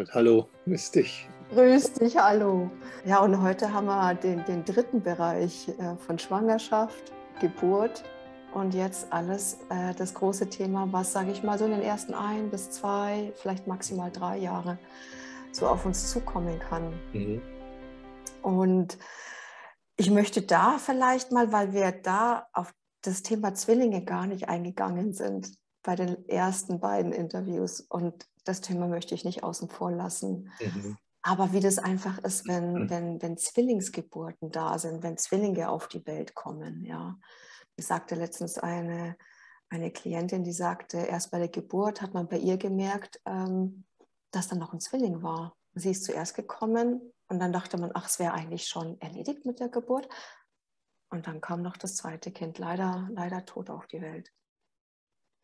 Margret, hallo, grüß dich. Grüß dich, hallo. Ja, und heute haben wir den dritten Bereich von Schwangerschaft, Geburt und jetzt alles das große Thema, was, sage ich mal, so in den ersten 1 bis 2, vielleicht maximal 3 Jahre so auf uns zukommen kann. Mhm. Und ich möchte da vielleicht mal, weil wir da auf das Thema Zwillinge gar nicht eingegangen sind bei den ersten beiden Interviews, und das Thema möchte ich nicht außen vor lassen. Mhm. Aber wie das einfach ist, wenn Zwillingsgeburten da sind, wenn Zwillinge auf die Welt kommen. Ja. Ich sagte letztens eine Klientin, die sagte, erst bei der Geburt hat man bei ihr gemerkt, dass dann noch ein Zwilling war. Sie ist zuerst gekommen und dann dachte man, ach, es wäre eigentlich schon erledigt mit der Geburt. Und dann kam noch das zweite Kind, leider tot auf die Welt.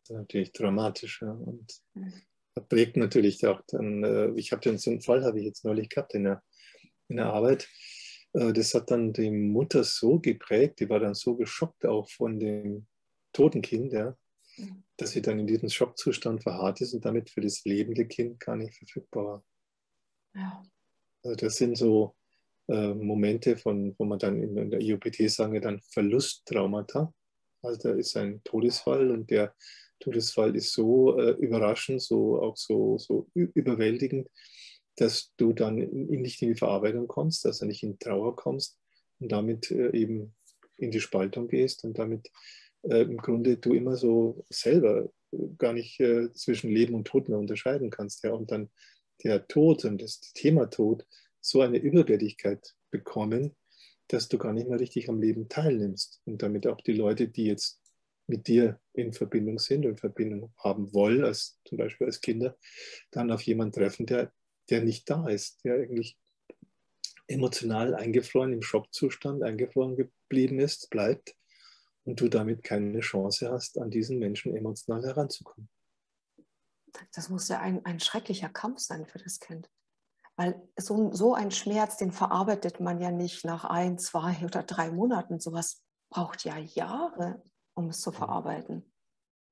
Das ist natürlich dramatisch, ja. Und Mhm. das prägt natürlich auch dann, ich habe so einen Fall, habe ich jetzt neulich gehabt in der Arbeit. Das hat dann die Mutter so geprägt, die war dann so geschockt auch von dem toten Kind, ja, dass sie dann in diesem Schockzustand verharrt ist und damit für das lebende Kind gar nicht verfügbar war. Ja. Also das sind so Momente, wo man dann in der IOPT sagen wir dann Verlusttraumata. Also da ist ein Todesfall und der Todesfall ist so überraschend, so überwältigend, dass du dann nicht in die Verarbeitung kommst, dass du nicht in Trauer kommst und damit eben in die Spaltung gehst und damit im Grunde du immer so selber gar nicht zwischen Leben und Tod mehr unterscheiden kannst. Ja? Und dann der Tod und das Thema Tod so eine Überwältigkeit bekommen, dass du gar nicht mehr richtig am Leben teilnimmst und damit auch die Leute, die jetzt mit dir in Verbindung sind und Verbindung haben wollen, als zum Beispiel als Kinder, dann auf jemanden treffen, der nicht da ist, der eigentlich emotional eingefroren, im Schockzustand eingefroren geblieben ist, bleibt und du damit keine Chance hast, an diesen Menschen emotional heranzukommen. Das muss ja ein schrecklicher Kampf sein für das Kind. Weil so ein Schmerz, den verarbeitet man ja nicht nach 1, 2 oder 3 Monaten. Sowas braucht ja Jahre, um es zu verarbeiten.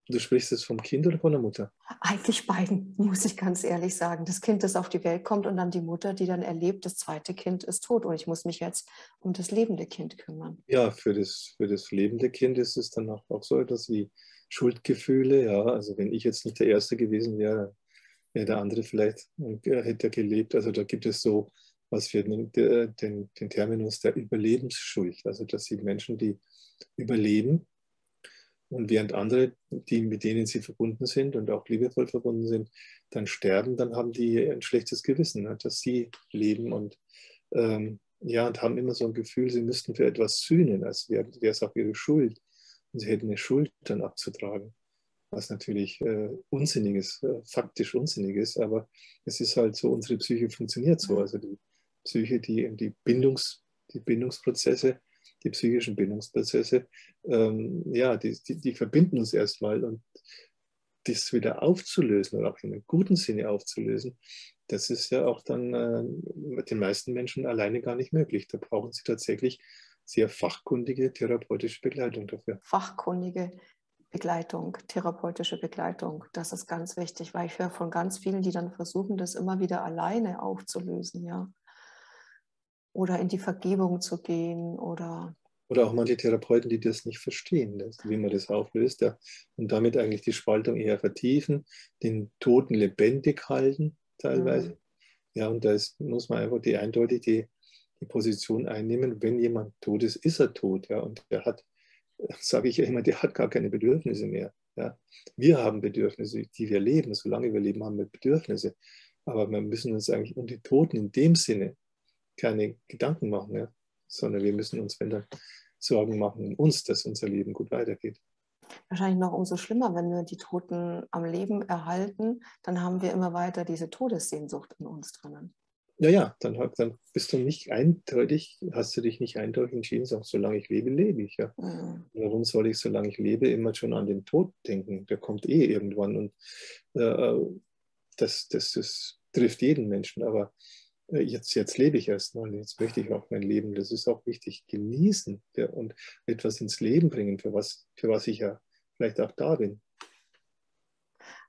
Du sprichst jetzt vom Kind oder von der Mutter? Eigentlich beiden, muss ich ganz ehrlich sagen. Das Kind, das auf die Welt kommt, und dann die Mutter, die dann erlebt, das zweite Kind ist tot und ich muss mich jetzt um das lebende Kind kümmern. Ja, für das lebende Kind ist es dann auch so etwas wie Schuldgefühle. Ja, also wenn ich jetzt nicht der Erste gewesen wäre, wäre der andere vielleicht, hätte er gelebt. Also da gibt es so, was wir den Terminus der Überlebensschuld. Also das sind Menschen, die überleben und während andere, mit denen sie verbunden sind und auch liebevoll verbunden sind, dann sterben, dann haben die ein schlechtes Gewissen, ne, dass sie leben ja, und haben immer so ein Gefühl, sie müssten für etwas sühnen, als wäre es auch ihre Schuld. Und sie hätten eine Schuld dann abzutragen, was natürlich unsinnig ist, faktisch unsinnig ist, aber es ist halt so, unsere Psyche funktioniert so. Also die Psyche, die Bindungsprozesse, die psychischen Bindungsprozesse, ja, die verbinden uns erstmal, und das wieder aufzulösen oder auch in einem guten Sinne aufzulösen, das ist ja auch dann mit den meisten Menschen alleine gar nicht möglich. Da brauchen sie tatsächlich sehr fachkundige therapeutische Begleitung dafür. Fachkundige Begleitung, therapeutische Begleitung, das ist ganz wichtig, weil ich höre von ganz vielen, die dann versuchen, das immer wieder alleine aufzulösen, ja. Oder in die Vergebung zu gehen oder... Oder auch manche Therapeuten, die das nicht verstehen, wie man das auflöst, ja, und damit eigentlich die Spaltung eher vertiefen, den Toten lebendig halten teilweise. Ja, und muss man einfach eindeutig die Position einnehmen, wenn jemand tot ist, ist er tot. Ja, und der hat, sage ich ja immer, der hat gar keine Bedürfnisse mehr. Ja. Wir haben Bedürfnisse, die wir leben. Solange wir leben, haben wir Bedürfnisse. Aber wir müssen uns eigentlich um die Toten in dem Sinne keine Gedanken machen, ja, sondern wir müssen uns, wenn dann, Sorgen machen um uns, dass unser Leben gut weitergeht. Wahrscheinlich noch umso schlimmer, wenn wir die Toten am Leben erhalten, dann haben wir immer weiter diese Todessehnsucht in uns drinnen. Ja, ja, dann bist du nicht eindeutig, hast du dich nicht eindeutig entschieden, sagst, solange ich lebe, lebe ich. Ja. Warum soll ich, solange ich lebe, immer schon an den Tod denken? Der kommt eh irgendwann, und äh, das trifft jeden Menschen. Aber jetzt lebe ich erst mal, jetzt möchte ich auch mein Leben, das ist auch wichtig, genießen, ja, und etwas ins Leben bringen, für was ich ja vielleicht auch da bin.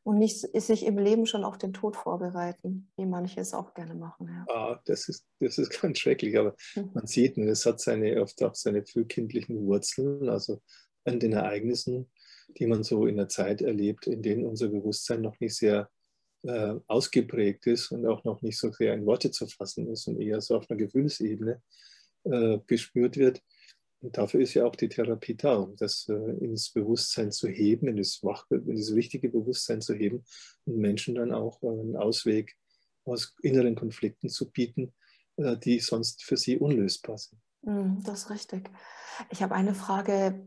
Und nicht sich im Leben schon auf den Tod vorbereiten, wie manche es auch gerne machen. Ja. Das ist ganz schrecklich, aber man sieht, es hat oft auch seine frühkindlichen Wurzeln, also an den Ereignissen, die man so in der Zeit erlebt, in denen unser Bewusstsein noch nicht sehr ausgeprägt ist und auch noch nicht so sehr in Worte zu fassen ist und eher so auf einer Gefühlsebene gespürt wird. Und dafür ist ja auch die Therapie da, um das ins Bewusstsein zu heben, in das richtige Bewusstsein zu heben und Menschen dann auch einen Ausweg aus inneren Konflikten zu bieten, die sonst für sie unlösbar sind. Das ist richtig. Ich habe eine Frage,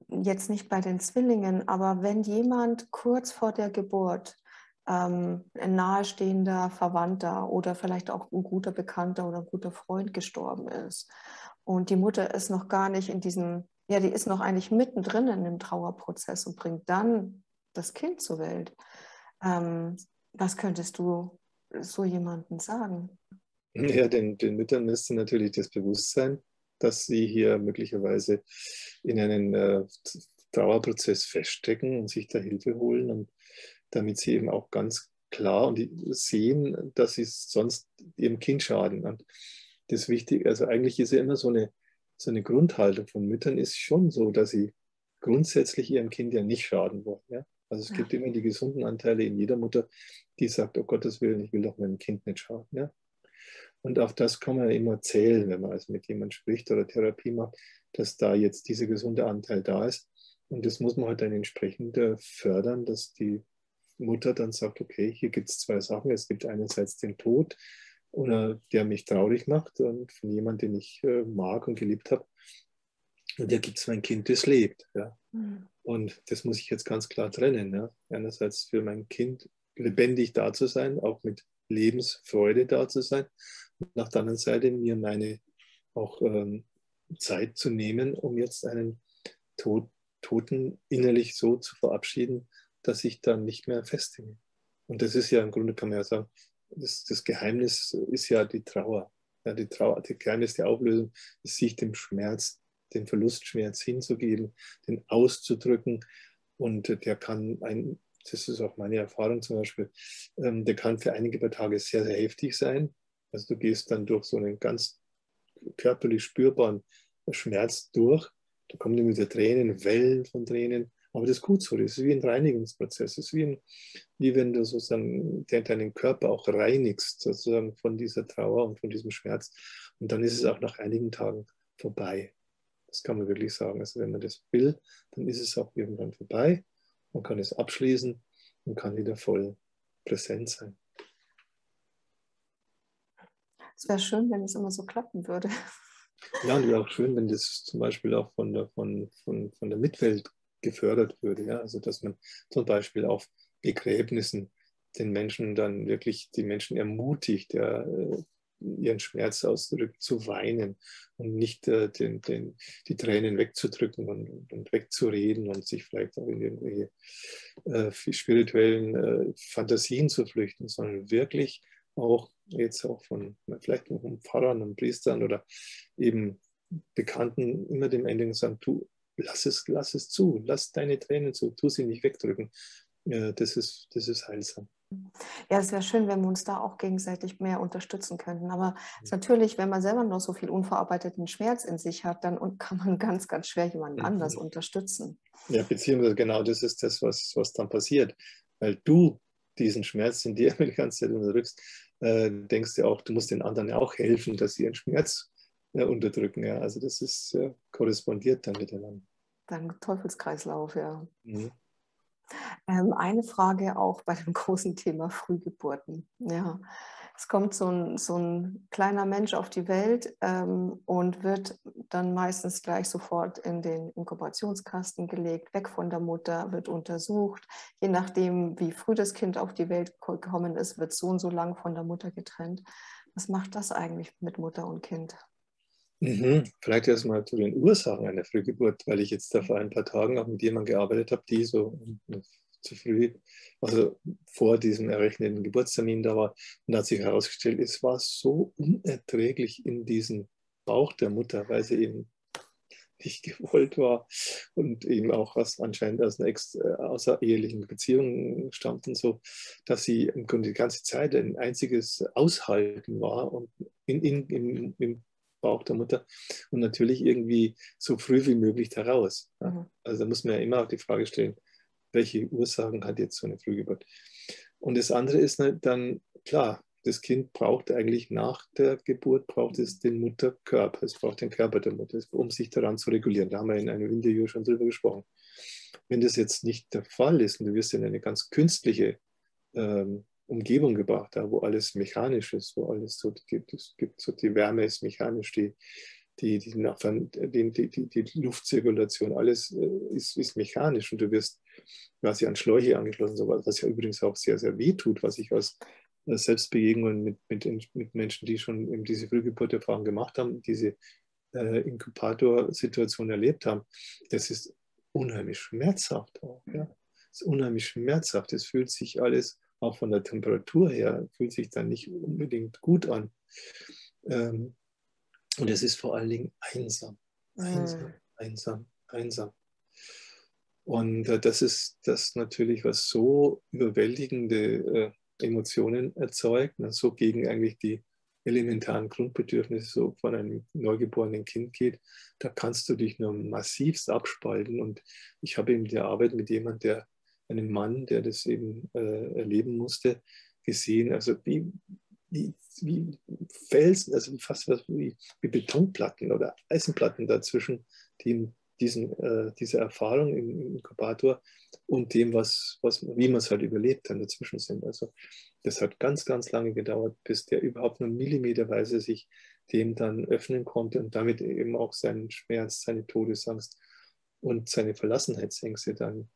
jetzt nicht bei den Zwillingen, aber wenn jemand kurz vor der Geburt ein nahestehender Verwandter oder vielleicht auch ein guter Bekannter oder ein guter Freund gestorben ist und die Mutter ist noch gar nicht in diesem, ja, die ist noch eigentlich mittendrin in dem Trauerprozess und bringt dann das Kind zur Welt. Was könntest du so jemandem sagen? Ja, den Müttern müsste natürlich das Bewusstsein, dass sie hier möglicherweise in einen Trauerprozess feststecken und sich da Hilfe holen, und damit sie eben auch ganz klar und sehen, dass sie sonst ihrem Kind schaden. Und das Wichtige, also eigentlich ist ja immer so eine Grundhaltung von Müttern ist schon so, dass sie grundsätzlich ihrem Kind ja nicht schaden wollen. Ja? Also es gibt immer die gesunden Anteile in jeder Mutter, die sagt, oh Gottes Willen, ich will doch meinem Kind nicht schaden. Ja? Und auf das kann man ja immer zählen, wenn man also mit jemandem spricht oder Therapie macht, dass da jetzt dieser gesunde Anteil da ist. Und das muss man halt dann entsprechend fördern, dass die Mutter dann sagt, okay, hier gibt es zwei Sachen. Es gibt einerseits den Tod, oder der mich traurig macht, und von jemandem, den ich mag und geliebt habe. Und da gibt es mein Kind, das lebt. Ja. Und das muss ich jetzt ganz klar trennen. Ja. Einerseits für mein Kind lebendig da zu sein, auch mit Lebensfreude da zu sein. Und auf der anderen Seite mir meine auch Zeit zu nehmen, um jetzt einen Toten innerlich so zu verabschieden, dass ich dann nicht mehr festhänge. Und das ist ja im Grunde, kann man ja sagen, das Geheimnis ist ja die Trauer. Ja, die Trauer, das Geheimnis der Auflösung ist, sich dem Schmerz, den Verlustschmerz hinzugeben, den auszudrücken. Und der kann das ist auch meine Erfahrung zum Beispiel, der kann für einige paar Tage sehr, sehr heftig sein. Also du gehst dann durch so einen ganz körperlich spürbaren Schmerz durch. Da kommen immer wieder Tränen, Wellen von Tränen. Aber das ist gut so. Das ist wie ein Reinigungsprozess. Das ist wie wenn du sozusagen deinen Körper auch reinigst, sozusagen von dieser Trauer und von diesem Schmerz. Und dann ist es auch nach einigen Tagen vorbei. Das kann man wirklich sagen. Also wenn man das will, dann ist es auch irgendwann vorbei. Man kann es abschließen und kann wieder voll präsent sein. Es wäre schön, wenn es immer so klappen würde. Ja, und wäre auch schön, wenn das zum Beispiel auch von der Mitwelt gefördert würde. Ja? Also dass man zum Beispiel auf Begräbnissen den Menschen dann wirklich, die Menschen ermutigt, ja, ihren Schmerz auszudrücken, zu weinen und nicht die Tränen wegzudrücken und wegzureden und sich vielleicht auch in irgendwelche spirituellen Fantasien zu flüchten, sondern wirklich auch jetzt auch vielleicht von Pfarrern und Priestern oder eben Bekannten immer dem Ende sagen, du, lass es zu, lass deine Tränen zu, tu sie nicht wegdrücken. Das ist heilsam. Ja, es wäre schön, wenn wir uns da auch gegenseitig mehr unterstützen könnten. Aber es ist natürlich, wenn man selber noch so viel unverarbeiteten Schmerz in sich hat, dann kann man ganz, ganz schwer jemanden anders unterstützen. Ja, beziehungsweise genau das ist das, was dann passiert. Weil du diesen Schmerz in dir die ganze Zeit unterdrückst, denkst du auch, du musst den anderen ja auch helfen, dass sie ihren Schmerz unterdrücken. Ja. Also das ist korrespondiert dann miteinander. Dann Teufelskreislauf, ja. Mhm. Eine Frage auch bei dem großen Thema Frühgeburten. Ja. Es kommt so ein kleiner Mensch auf die Welt und wird dann meistens gleich sofort in den Inkubationskasten gelegt, weg von der Mutter, wird untersucht. Je nachdem, wie früh das Kind auf die Welt gekommen ist, wird so und so lang von der Mutter getrennt. Was macht das eigentlich mit Mutter und Kind? Vielleicht erstmal zu den Ursachen einer Frühgeburt, weil ich jetzt da vor ein paar Tagen auch mit jemandem gearbeitet habe, die so zu früh, also vor diesem errechneten Geburtstermin da war. Und da hat sich herausgestellt, es war so unerträglich in diesem Bauch der Mutter, weil sie eben nicht gewollt war und eben auch anscheinend aus einer außerehelichen Beziehung stammt und so, dass sie im Grunde die ganze Zeit ein einziges Aushalten war und im Bauch der Mutter und natürlich irgendwie so früh wie möglich daraus. Ja. Mhm. Also da muss man ja immer auch die Frage stellen, welche Ursachen hat jetzt so eine Frühgeburt? Und das andere ist dann, klar, das Kind braucht eigentlich nach der Geburt, braucht es den Mutterkörper, es braucht den Körper der Mutter, um sich daran zu regulieren. Da haben wir in einem Interview schon drüber gesprochen. Wenn das jetzt nicht der Fall ist und du wirst in eine ganz künstliche Umgebung gebracht, da wo alles mechanisch ist, wo alles so, es gibt so, die Wärme ist mechanisch, die Luftzirkulation, alles ist mechanisch und du wirst quasi an Schläuche angeschlossen, was ja übrigens auch sehr, sehr weh tut, was ich aus Selbstbegegnungen mit Menschen, die schon eben diese Frühgeburtserfahrung gemacht haben, diese Inkubator-Situation erlebt haben, das ist unheimlich schmerzhaft auch. Ja. Das ist unheimlich schmerzhaft. Es fühlt sich alles, auch von der Temperatur her, fühlt sich dann nicht unbedingt gut an. Und es ist vor allen Dingen einsam. Einsam, einsam, einsam. Und das ist das natürlich, was so überwältigende Emotionen erzeugt, so gegen eigentlich die elementaren Grundbedürfnisse so von einem neugeborenen Kind geht, da kannst du dich nur massivst abspalten. Und ich habe eben die Arbeit mit einem Mann, der das eben erleben musste, gesehen, also wie Felsen, also fast wie Betonplatten oder Eisenplatten dazwischen, die dieser Erfahrung im Inkubator und dem, wie man es halt überlebt dann dazwischen sind. Also das hat ganz, ganz lange gedauert, bis der überhaupt nur millimeterweise sich dem dann öffnen konnte und damit eben auch seinen Schmerz, seine Todesangst und seine Verlassenheitsängste dann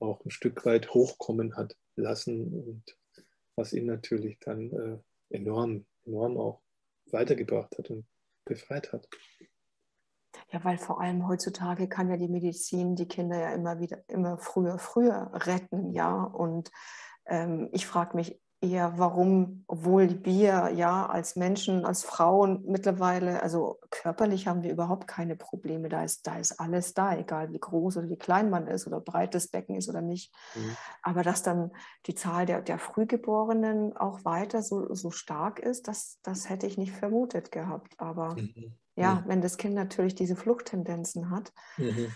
auch ein Stück weit hochkommen hat lassen und was ihn natürlich dann enorm, enorm auch weitergebracht hat und befreit hat. Ja, weil vor allem heutzutage kann ja die Medizin die Kinder ja immer früher retten, ja. Und ich frage mich eher, warum, obwohl wir ja als Menschen, als Frauen mittlerweile, also körperlich haben wir überhaupt keine Probleme, da ist alles da, egal wie groß oder wie klein man ist oder breites Becken ist oder nicht. Mhm. Aber dass dann die Zahl der Frühgeborenen auch weiter so stark ist, das hätte ich nicht vermutet gehabt. Aber ja, wenn das Kind natürlich diese Fluchttendenzen hat. Mhm.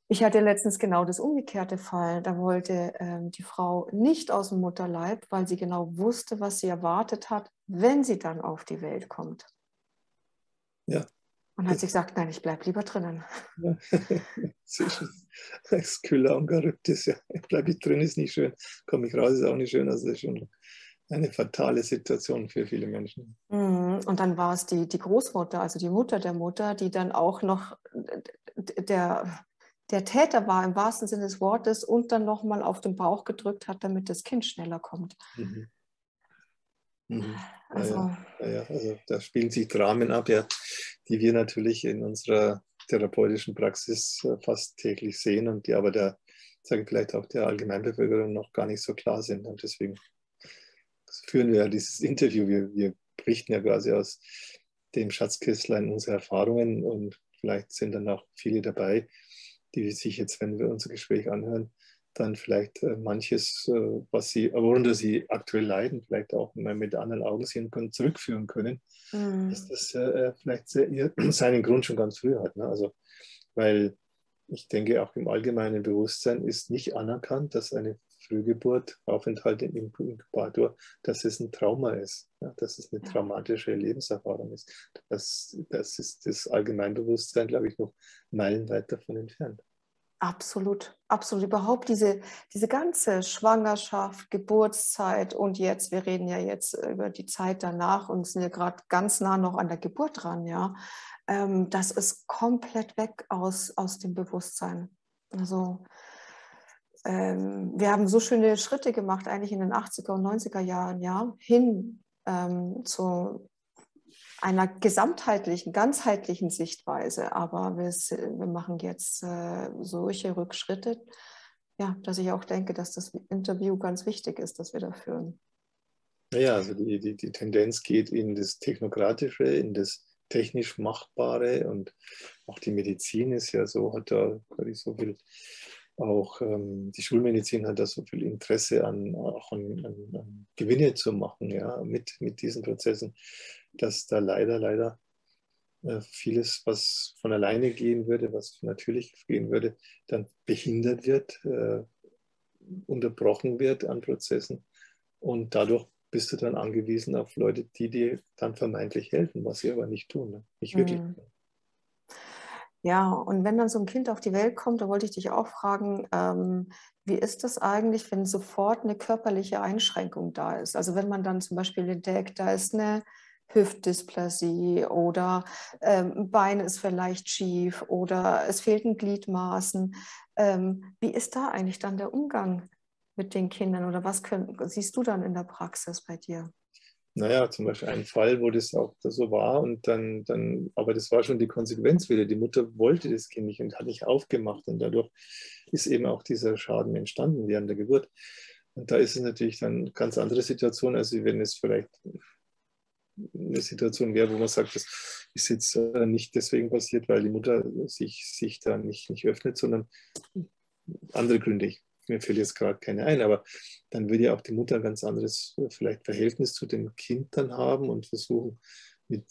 Ich hatte letztens genau das umgekehrte Fall. Da wollte die Frau nicht aus dem Mutterleib, weil sie genau wusste, was sie erwartet hat, wenn sie dann auf die Welt kommt. Ja. Und hat sich gesagt, nein, ich bleibe lieber drinnen. Ja. Das Kühler umgerückt ist, ja. Bleibe ich drin, ist nicht schön. Komme ich raus, ist auch nicht schön. Also das ist schon eine fatale Situation für viele Menschen. Und dann war es die Großmutter, also die Mutter der Mutter, die dann auch noch der Täter war im wahrsten Sinne des Wortes und dann nochmal auf den Bauch gedrückt hat, damit das Kind schneller kommt. Mhm. Mhm. Also, Also da spielen sich Dramen ab, ja, die wir natürlich in unserer therapeutischen Praxis fast täglich sehen und die aber sage ich vielleicht auch der Allgemeinbevölkerung noch gar nicht so klar sind. Und deswegen führen wir ja dieses Interview. Wir berichten ja quasi aus dem Schatzkästlein unserer Erfahrungen und vielleicht sind dann auch viele dabei, die sich jetzt, wenn wir unser Gespräch anhören, dann vielleicht manches, worunter sie aktuell leiden, vielleicht auch mal mit anderen Augen sehen können, zurückführen können, dass das vielleicht seinen Grund schon ganz früh hat. Ne? Also, weil ich denke, auch im allgemeinen Bewusstsein ist nicht anerkannt, dass eine Frühgeburt, Aufenthalt im Inkubator, dass es ein Trauma ist, ja, dass es eine traumatische Lebenserfahrung ist. Das ist das Allgemeinbewusstsein, glaube ich, noch meilenweit davon entfernt. absolut, absolut. Überhaupt diese ganze Schwangerschaft, Geburtszeit und jetzt, wir reden ja jetzt über die Zeit danach und sind ja gerade ganz nah noch an der Geburt dran, ja. Das ist komplett weg aus dem Bewusstsein. Also wir haben so schöne Schritte gemacht, eigentlich in den 80er und 90er Jahren, ja, hin zu einer gesamtheitlichen, ganzheitlichen Sichtweise. Aber wir machen jetzt solche Rückschritte, ja, dass ich auch denke, dass das Interview ganz wichtig ist, dass wir da führen. Naja, also die Tendenz geht in das Technokratische, in das technisch Machbare und auch die Medizin ist ja so, hat da quasi so viel, auch die Schulmedizin hat da so viel Interesse auch an Gewinne zu machen, ja, mit diesen Prozessen, dass da leider vieles, was von alleine gehen würde, was natürlich gehen würde, dann behindert wird, unterbrochen wird an Prozessen. Und dadurch bist du dann angewiesen auf Leute, die dir dann vermeintlich helfen, was sie aber nicht tun, ne? Nicht wirklich tun. Ja, und wenn dann so ein Kind auf die Welt kommt, da wollte ich dich auch fragen, wie ist das eigentlich, wenn sofort eine körperliche Einschränkung da ist? Also wenn man dann zum Beispiel entdeckt, da ist eine Hüftdysplasie oder ein Bein ist vielleicht schief oder es fehlten Gliedmaßen. Wie ist da eigentlich dann der Umgang mit den Kindern oder was siehst du dann in der Praxis bei dir? Naja, zum Beispiel ein Fall, wo das auch so war und aber das war schon die Konsequenz wieder. Die Mutter wollte das Kind nicht und hat nicht aufgemacht und dadurch ist eben auch dieser Schaden entstanden während der Geburt. Und da ist es natürlich dann eine ganz andere Situation, als wenn es vielleicht eine Situation wäre, wo man sagt, das ist jetzt nicht deswegen passiert, weil die Mutter sich da nicht öffnet, sondern andere Gründe. Mir fällt jetzt gerade keine ein, aber dann würde ja auch die Mutter ein ganz anderes vielleicht Verhältnis zu dem Kind dann haben und versuchen, mit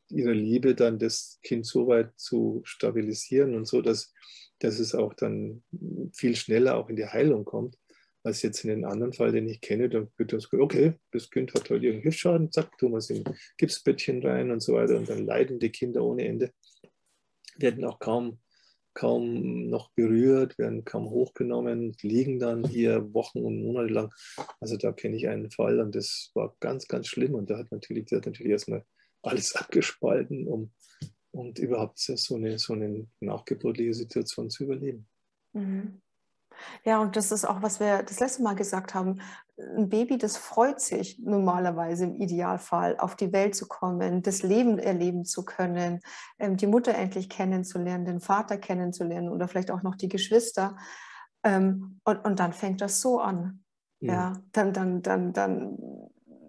ihrer Liebe dann das Kind so weit zu stabilisieren und so, dass es auch dann viel schneller auch in die Heilung kommt, als jetzt in den anderen Fall, den ich kenne. Dann wird das, okay, das Kind hat heute irgendeinen Hüftschaden, zack, tun wir es in ein Gipsbettchen rein und so weiter und dann leiden die Kinder ohne Ende, werden auch kaum noch berührt, werden kaum hochgenommen, liegen dann hier Wochen und Monate lang. Also da kenne ich einen Fall und das war ganz, ganz schlimm. Und der hat natürlich erstmal alles abgespalten, um überhaupt so eine nachgeburtliche Situation zu überleben. Mhm. Ja, und das ist auch, was wir das letzte Mal gesagt haben. Ein Baby, das freut sich normalerweise im Idealfall, auf die Welt zu kommen, das Leben erleben zu können, die Mutter endlich kennenzulernen, den Vater kennenzulernen oder vielleicht auch noch die Geschwister. Und dann fängt das so an. Mhm. Ja, dann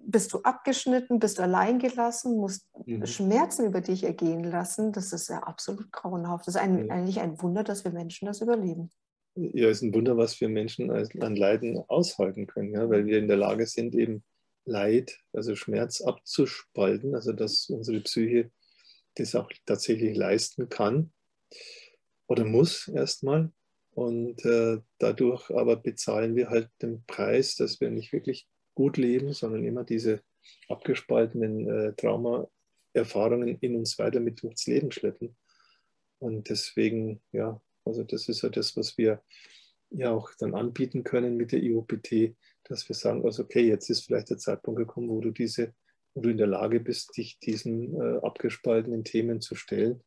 bist du abgeschnitten, bist allein gelassen, musst Mhm. Schmerzen über dich ergehen lassen. Das ist ja absolut grauenhaft. Das ist eigentlich ein Wunder, dass wir Menschen das überleben. Ja, ist ein Wunder, was wir Menschen an Leiden aushalten können, ja, weil wir in der Lage sind, eben Leid, also Schmerz abzuspalten, also dass unsere Psyche das auch tatsächlich leisten kann oder muss erstmal. Und dadurch aber bezahlen wir halt den Preis, dass wir nicht wirklich gut leben, sondern immer diese abgespaltenen Trauma-Erfahrungen in uns weiter mit durchs Leben schleppen. Und deswegen, ja, also das ist ja das, was wir ja auch dann anbieten können mit der IOPT, dass wir sagen, also okay, jetzt ist vielleicht der Zeitpunkt gekommen, wo du in der Lage bist, dich diesen abgespaltenen Themen zu stellen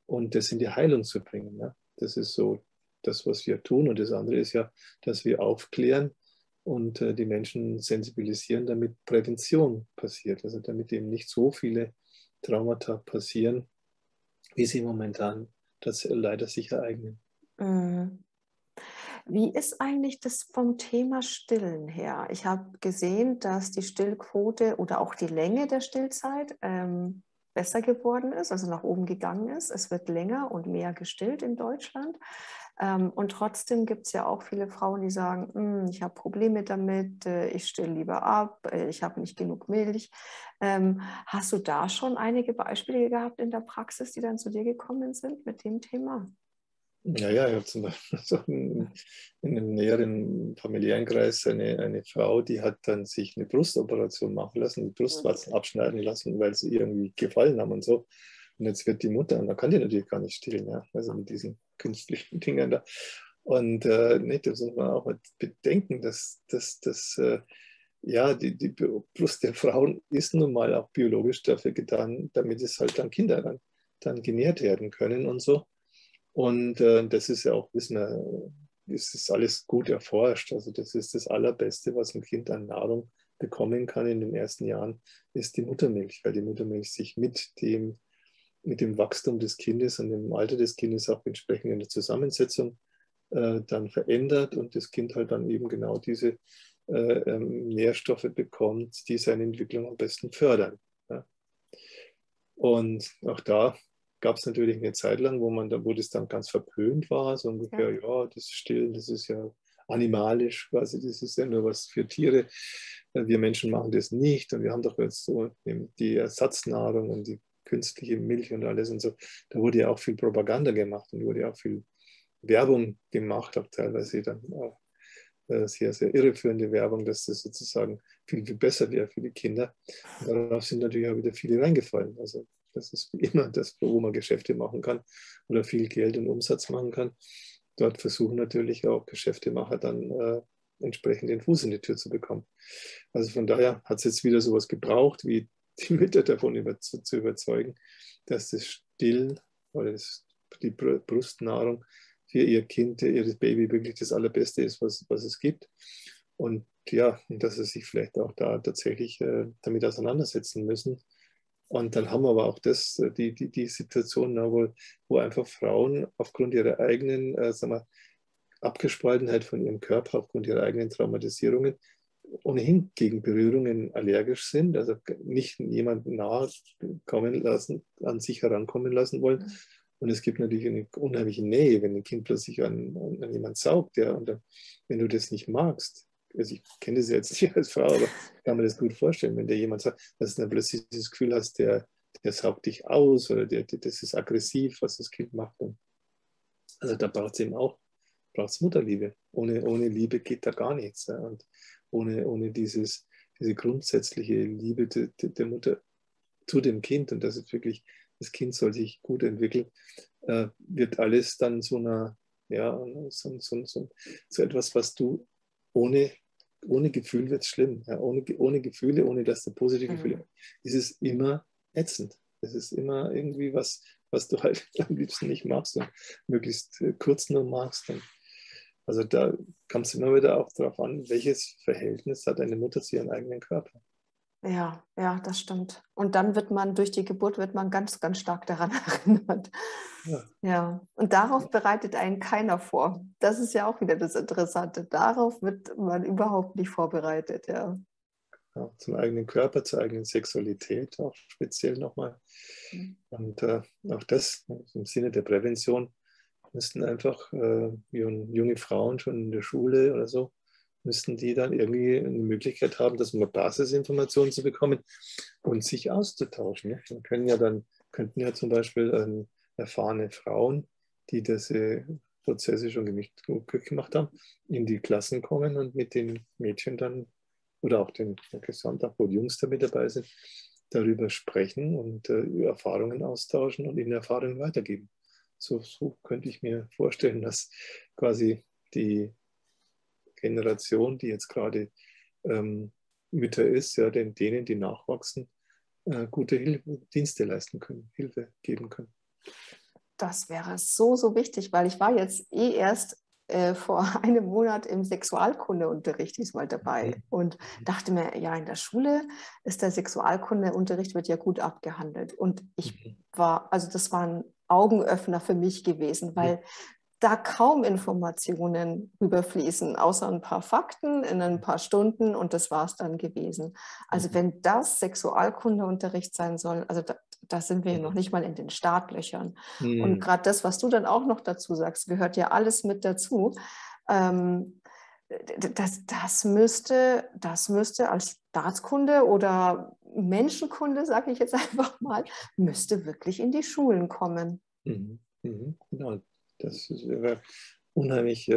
und das in die Heilung zu bringen. Ne? Das ist so das, was wir tun. Und das andere ist ja, dass wir aufklären und die Menschen sensibilisieren, damit Prävention passiert. Also damit eben nicht so viele Traumata passieren, wie sie momentan das leider sich ereignen. Mhm. Wie ist eigentlich das vom Thema Stillen her? Ich habe gesehen, dass die Stillquote oder auch die Länge der Stillzeit besser geworden ist, also nach oben gegangen ist. Es wird länger und mehr gestillt in Deutschland. Und trotzdem gibt es ja auch viele Frauen, die sagen, ich habe Probleme damit, ich still lieber ab, ich habe nicht genug Milch. Hast du da schon einige Beispiele gehabt in der Praxis, die dann zu dir gekommen sind mit dem Thema? Ja, ich habe zum Beispiel so in einem näheren familiären Kreis eine Frau, die hat dann sich eine Brustoperation machen lassen, die Brustwarzen abschneiden lassen, weil sie irgendwie gefallen haben und so. Und jetzt wird die Mutter, und da kann die natürlich gar nicht stillen, ja, also mit diesen künstlichen Dingern da. Und nee, das muss man auch mal bedenken, ja, die Brust der Frauen ist nun mal auch biologisch dafür getan, damit es halt dann Kinder dann genährt werden können und so. Und das ist ja auch, wissen wir, es ist alles gut erforscht. Also das ist das Allerbeste, was ein Kind an Nahrung bekommen kann in den ersten Jahren, ist die Muttermilch, weil die Muttermilch sich mit dem Wachstum des Kindes und dem Alter des Kindes auch entsprechend in der Zusammensetzung dann verändert und das Kind halt dann eben genau diese Nährstoffe bekommt, die seine Entwicklung am besten fördern. Ja. Und auch da gab es natürlich eine Zeit lang, wo das dann ganz verpönt war, so ungefähr, Ja. ja, das Stillen, das ist ja animalisch quasi, das ist ja nur was für Tiere. Wir Menschen machen das nicht und wir haben doch jetzt so die Ersatznahrung und die künstliche Milch und alles und so. Da wurde ja auch viel Propaganda gemacht und wurde auch viel Werbung gemacht, auch teilweise dann auch sehr, sehr irreführende Werbung, dass das sozusagen viel, viel besser wäre für die Kinder. Und darauf sind natürlich auch wieder viele reingefallen. Also das ist wie immer das, wo man Geschäfte machen kann oder viel Geld und Umsatz machen kann. Dort versuchen natürlich auch Geschäftemacher dann entsprechend den Fuß in die Tür zu bekommen. Also von daher hat es jetzt wieder sowas gebraucht, wie die Mütter davon zu überzeugen, dass das Stillen oder die Brustnahrung für ihr Kind, ihr Baby wirklich das Allerbeste ist, was es gibt. Und ja, dass sie sich vielleicht auch da tatsächlich damit auseinandersetzen müssen. Und dann haben wir aber auch die Situation, wo einfach Frauen aufgrund ihrer eigenen, sagen wir, Abgespaltenheit von ihrem Körper, aufgrund ihrer eigenen Traumatisierungen, ohnehin gegen Berührungen allergisch sind, also nicht jemanden nahe kommen lassen, an sich herankommen lassen wollen. Und es gibt natürlich eine unheimliche Nähe, wenn ein Kind plötzlich an jemanden saugt, ja, und dann, wenn du das nicht magst, also ich kenne das jetzt nicht als Frau, aber kann mir das gut vorstellen, wenn dir jemand sagt, dass du dann plötzlich das Gefühl hast, der saugt dich aus oder das ist aggressiv, was das Kind macht. Und also da braucht es eben auch braucht's Mutterliebe. Ohne Liebe geht da gar nichts. Ja. Und ohne diese grundsätzliche Liebe der Mutter zu dem Kind und dass es wirklich, das Kind soll sich gut entwickeln, wird alles dann ja, so etwas, was du ohne Gefühl wird es schlimm. Ja. Ohne Gefühle, ohne dass du positive Gefühle hast, ist es immer ätzend. Es ist immer irgendwie was du halt am liebsten nicht magst und möglichst kurz nur magst. Und also da kommt es immer wieder auch darauf an, welches Verhältnis hat eine Mutter zu ihrem eigenen Körper. Ja, ja, das stimmt. Und dann durch die Geburt wird man ganz, ganz stark daran erinnert. Ja. Ja, und darauf bereitet einen keiner vor. Das ist ja auch wieder das Interessante. Darauf wird man überhaupt nicht vorbereitet, ja. Ja, zum eigenen Körper, zur eigenen Sexualität auch speziell nochmal. Und auch das im Sinne der Prävention müssten einfach junge Frauen schon in der Schule oder so, müssten die dann irgendwie eine Möglichkeit haben, das mal Basisinformationen zu bekommen und sich auszutauschen. Ne? Könnten ja zum Beispiel erfahrene Frauen, die diese Prozesse schon gemacht haben, in die Klassen kommen und mit den Mädchen dann oder auch den Gesamtag, wo die Jungs da mit dabei sind, darüber sprechen und Erfahrungen austauschen und ihnen Erfahrungen weitergeben. So könnte ich mir vorstellen, dass quasi die Generation, die jetzt gerade Mütter ist, ja, denen, die nachwachsen, gute Dienste leisten können, Hilfe geben können. Das wäre so, so wichtig, weil ich war jetzt erst vor einem Monat im Sexualkundeunterricht diesmal dabei und dachte mir, ja, in der Schule ist der Sexualkundeunterricht wird ja gut abgehandelt. Und also das war ein Augenöffner für mich gewesen, weil da kaum Informationen rüberfließen, außer ein paar Fakten in ein paar Stunden und das war es dann gewesen. Also wenn das Sexualkundeunterricht sein soll, also da sind wir noch nicht mal in den Startlöchern. Und gerade das, was du dann auch noch dazu sagst, gehört ja alles mit dazu. Das müsste als Staatskunde oder Menschenkunde, sage ich jetzt einfach mal, müsste wirklich in die Schulen kommen. Genau, das wäre unheimlich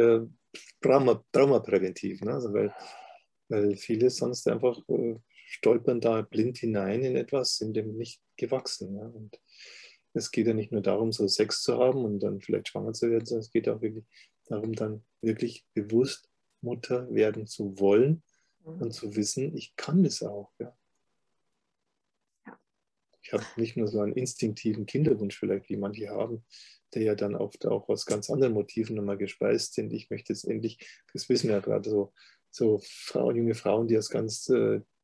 traumapräventiv, ne? Also weil viele sonst einfach stolpern da blind hinein in etwas, sind dem nicht gewachsen. Ja? Und es geht ja nicht nur darum, so Sex zu haben und dann vielleicht schwanger zu werden, sondern es geht auch wirklich darum, dann wirklich bewusst Mutter werden zu wollen und zu wissen, ich kann das auch. Ja? Ich habe nicht nur so einen instinktiven Kinderwunsch vielleicht, wie manche haben, der ja dann oft auch aus ganz anderen Motiven nochmal gespeist sind. Ich möchte jetzt endlich, das wissen wir ja gerade, so junge Frauen, die aus ganz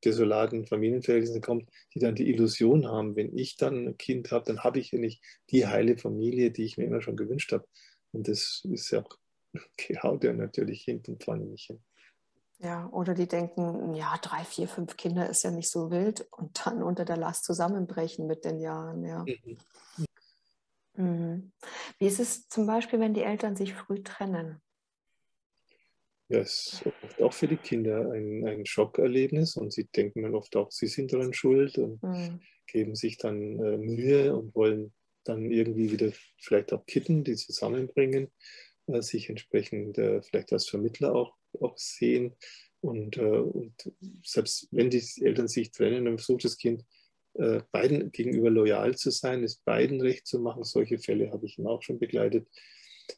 desolaten Familienverhältnissen kommen, die dann die Illusion haben, wenn ich dann ein Kind habe, dann habe ich endlich die heile Familie, die ich mir immer schon gewünscht habe. Und das ist ja auch, haut ja natürlich hinten und vorne nicht hin. Ja, oder die denken, ja, 3, 4, 5 Kinder ist ja nicht so wild und dann unter der Last zusammenbrechen mit den Jahren, ja. Mhm. Wie ist es zum Beispiel, wenn die Eltern sich früh trennen? Ja, es ist oft auch für die Kinder ein Schockerlebnis und sie denken dann oft auch, sie sind daran schuld und Mhm. geben sich dann Mühe und wollen dann irgendwie wieder vielleicht auch Kitten, die zusammenbringen, sich entsprechend vielleicht als Vermittler auch sehen. Und selbst wenn die Eltern sich trennen, dann versucht das Kind beiden gegenüber loyal zu sein, es beiden recht zu machen. Solche Fälle habe ich ihm auch schon begleitet.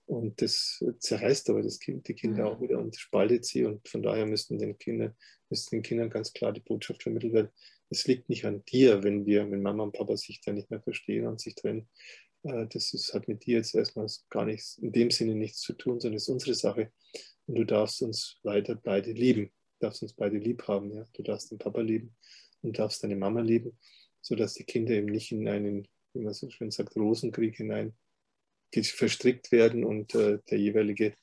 Und das zerreißt aber die Kinder auch Mhm. wieder und spaltet sie. Und von daher müssten den Kindern ganz klar die Botschaft vermittelt werden, es liegt nicht an dir, wenn Mama und Papa sich da nicht mehr verstehen und sich trennen. Hat mit dir jetzt erstmal gar nichts, in dem Sinne nichts zu tun, sondern es ist unsere Sache. Und du darfst uns weiter beide lieben. Du darfst uns beide lieb haben. Ja? Du darfst den Papa lieben und darfst deine Mama lieben, sodass die Kinder eben nicht in einen, wie man so schön sagt, Rosenkrieg hinein verstrickt werden und der jeweilige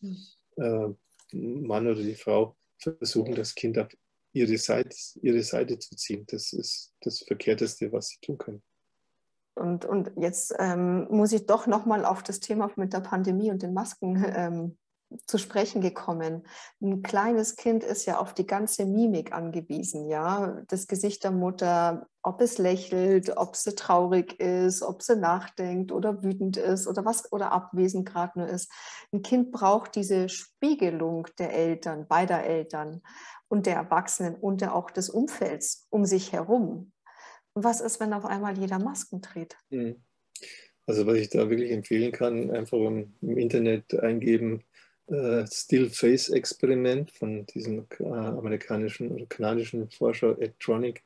äh, Mann oder die Frau versuchen, das Kind auf ihre Seite zu ziehen. Das ist das Verkehrteste, was sie tun können. Und jetzt muss ich doch nochmal auf das Thema mit der Pandemie und den Masken zu sprechen gekommen. Ein kleines Kind ist ja auf die ganze Mimik angewiesen, ja. Das Gesicht der Mutter, ob es lächelt, ob sie traurig ist, ob sie nachdenkt oder wütend ist oder was oder abwesend gerade nur ist. Ein Kind braucht diese Spiegelung der Eltern, beider Eltern und der Erwachsenen und auch des Umfelds um sich herum. Was ist, wenn auf einmal jeder Masken trägt? Mhm. Also was ich da wirklich empfehlen kann, einfach im Internet eingeben, Still Face Experiment von diesem amerikanischen oder kanadischen Forscher Ed Tronick,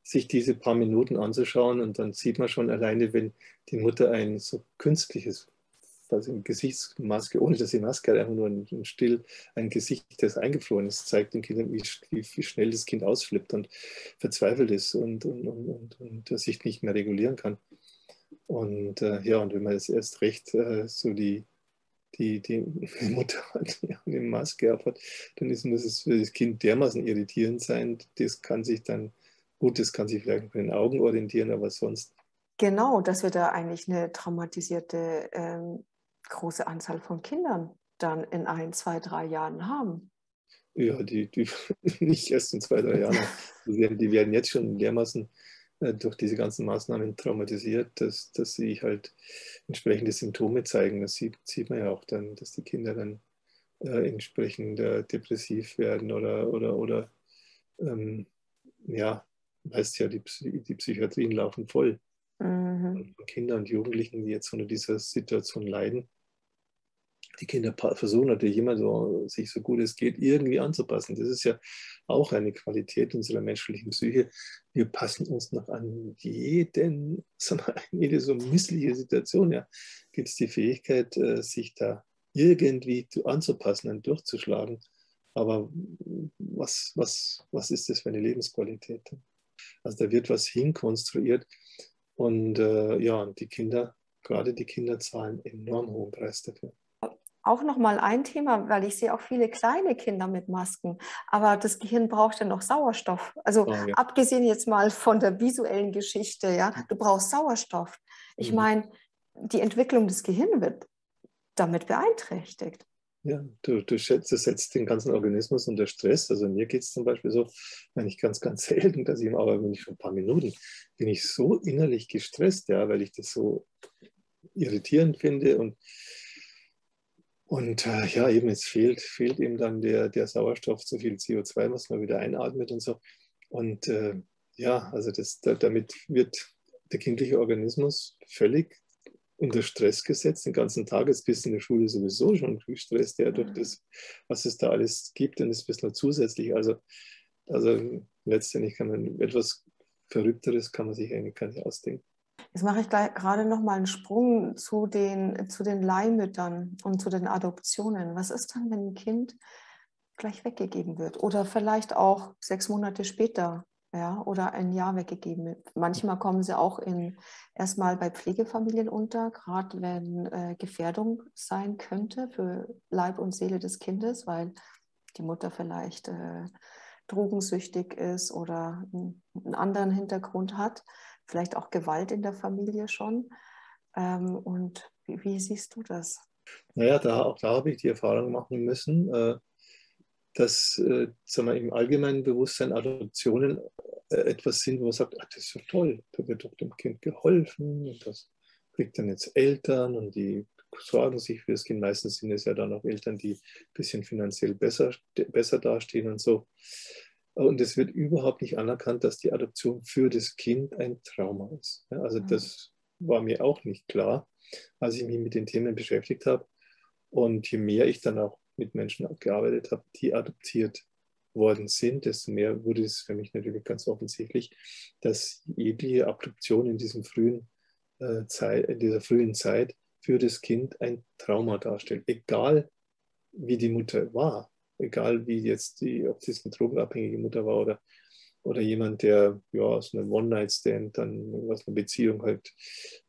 sich diese paar Minuten anzuschauen und dann sieht man schon alleine, wenn die Mutter ein so künstliches, quasi eine Gesichtsmaske, ohne dass sie Maske hat, einfach nur ein Gesicht, das eingefroren ist, zeigt den Kindern, wie schnell das Kind ausflippt und verzweifelt ist und sich nicht mehr regulieren kann. Und ja, und wenn man jetzt erst recht so die Mutter hat, die eine Maske aufhat, dann muss es für das Kind dermaßen irritierend sein. Das kann sich vielleicht mit den Augen orientieren, aber sonst, Genau, dass wir da eigentlich eine traumatisierte große Anzahl von Kindern dann in 1, 2, 3 Jahren haben. ja, die nicht erst in 2, 3 Jahren, aber die werden jetzt schon dermaßen durch diese ganzen Maßnahmen traumatisiert, dass sie halt entsprechende Symptome zeigen. Sieht man ja auch dann, dass die Kinder dann entsprechend depressiv werden oder ähm, ja, weißt ja, die Psychiatrien laufen voll Mhm. von Kindern und Jugendlichen, die jetzt unter dieser Situation leiden. Die Kinder versuchen natürlich immer so, sich so gut es geht irgendwie anzupassen. Das ist ja auch eine Qualität unserer menschlichen Psyche. Wir passen uns noch an jede so missliche Situation. Ja, gibt es die Fähigkeit, sich da irgendwie anzupassen und durchzuschlagen. Aber was ist das für eine Lebensqualität? Also da wird was hinkonstruiert und ja, und gerade die Kinder zahlen enorm hohen Preis dafür. Auch noch mal ein Thema, weil ich sehe auch viele kleine Kinder mit Masken, aber das Gehirn braucht ja noch Sauerstoff. Also Ah, ja. abgesehen jetzt mal von der visuellen Geschichte, ja, du brauchst Sauerstoff. Ich Mhm. meine, die Entwicklung des Gehirns wird damit beeinträchtigt. Ja, du setzt den ganzen Organismus unter Stress. Also mir geht es zum Beispiel so, eigentlich ganz selten, dass ich, aber wenn ich schon ein paar Minuten, bin ich so innerlich gestresst, ja, weil ich das so irritierend finde und ja, eben es fehlt eben dann der Sauerstoff, zu viel CO2, was man wieder einatmet und so. Und ja, also damit wird der kindliche Organismus völlig unter Stress gesetzt. Den ganzen Tag, jetzt bist du in der Schule sowieso schon gestresst, ja, durch das, was es da alles gibt und es ist noch zusätzlich. Also letztendlich kann man etwas Verrückteres kann man sich eigentlich gar nicht ausdenken. Jetzt mache ich gerade noch mal einen Sprung zu den Leihmüttern und zu den Adoptionen. Was ist dann, wenn ein Kind gleich weggegeben wird oder vielleicht auch 6 Monate später, ja, oder ein Jahr weggegeben wird? Manchmal kommen sie auch erstmal bei Pflegefamilien unter, gerade wenn Gefährdung sein könnte für Leib und Seele des Kindes, weil die Mutter vielleicht drogensüchtig ist oder einen anderen Hintergrund hat, vielleicht auch Gewalt in der Familie schon. Und wie siehst du das? Naja, auch da habe ich die Erfahrung machen müssen, dass sagen wir, im allgemeinen Bewusstsein Adoptionen etwas sind, wo man sagt, ach, das ist so toll, da wird doch dem Kind geholfen und das kriegt dann jetzt Eltern und die sorgen sich für das Kind. Meistens sind es ja dann auch Eltern, die ein bisschen finanziell besser dastehen und so. Und es wird überhaupt nicht anerkannt, dass die Adoption für das Kind ein Trauma ist. Ja, also das war mir auch nicht klar, als ich mich mit den Themen beschäftigt habe. Und je mehr ich dann auch mit Menschen gearbeitet habe, die adoptiert worden sind, desto mehr wurde es für mich natürlich ganz offensichtlich, dass jegliche Adoption in dieser frühen Zeit für das Kind ein Trauma darstellt. Egal wie die Mutter war, egal wie jetzt ob das eine drogenabhängige Mutter war oder jemand, der ja aus einem One-Night-Stand dann aus einer Beziehung halt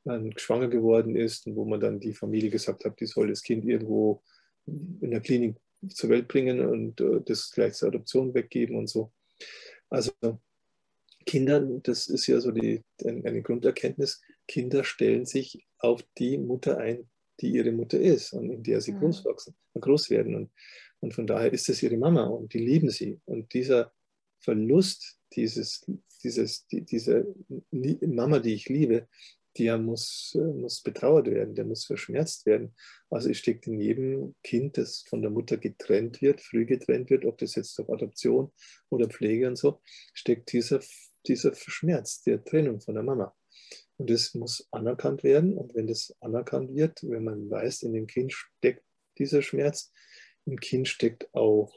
dann schwanger geworden ist und wo man dann die Familie gesagt hat, die soll das Kind irgendwo in der Klinik zur Welt bringen und das gleich zur Adoption weggeben und so. Also Kinder, das ist ja so eine Grunderkenntnis, Kinder stellen sich auf die Mutter ein, die ihre Mutter ist und in der sie groß werden. Und von daher ist es ihre Mama und die lieben sie. Und dieser Verlust dieser Mama, die ich liebe, muss betrauert werden, der muss verschmerzt werden. Also es steckt in jedem Kind, das von der Mutter getrennt wird, früh getrennt wird, ob das jetzt durch Adoption oder Pflege und so, steckt dieser Schmerz der Trennung von der Mama. Und das muss anerkannt werden. Und wenn das anerkannt wird, wenn man weiß, in dem Kind steckt dieser Schmerz, im Kind steckt auch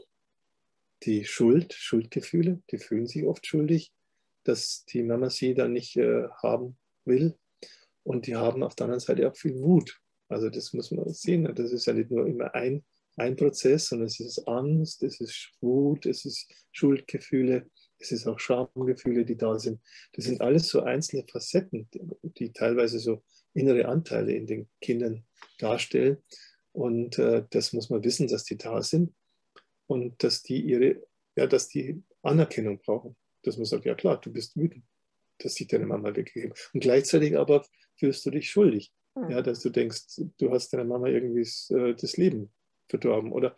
die Schuldgefühle, die fühlen sich oft schuldig, dass die Mama sie dann nicht haben will. Und die haben auf der anderen Seite auch viel Wut. Also das muss man sehen. Das ist ja nicht nur immer ein Prozess, sondern es ist Angst, es ist Wut, es ist Schuldgefühle, es ist auch Schamgefühle, die da sind. Das sind alles so einzelne Facetten, die teilweise so innere Anteile in den Kindern darstellen. Und das muss man wissen, dass die da sind und dass dass die Anerkennung brauchen. Dass man sagt, ja klar, du bist wütend, dass sich deine Mama weggegeben. Und gleichzeitig aber fühlst du dich schuldig. Ja, dass du denkst, du hast deiner Mama irgendwie das Leben verdorben oder